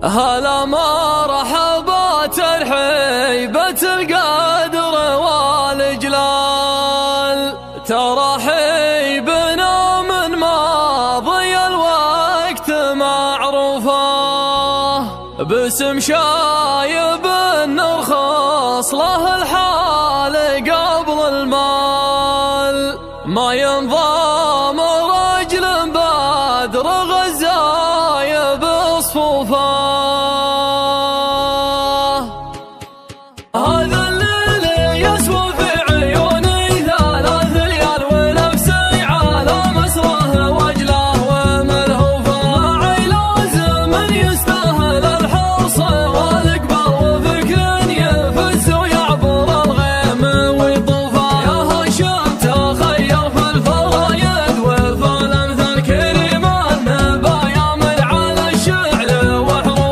هلا مرحبا ترحيبة القدر والجلال، ترحيبنا من ماضي الوقت معروفه، باسم شايب نرخص له الحال قبل المال، ما ينضام رجل بدر غزايا بصفوفه. هذا الليل يسوى في عيوني 3 ليال ونفسي على مسراه وجله وملهوفه، معي لازم يستاهل الحرص والإقبال، وفكر يفز ويعبر الغيم ويطوفه. يا هاشم تخير في الفرايد وفي الأمثال كريم النبايا من على الشعر وحروفه.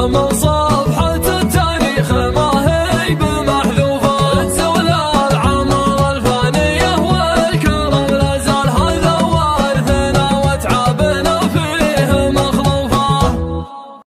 من صار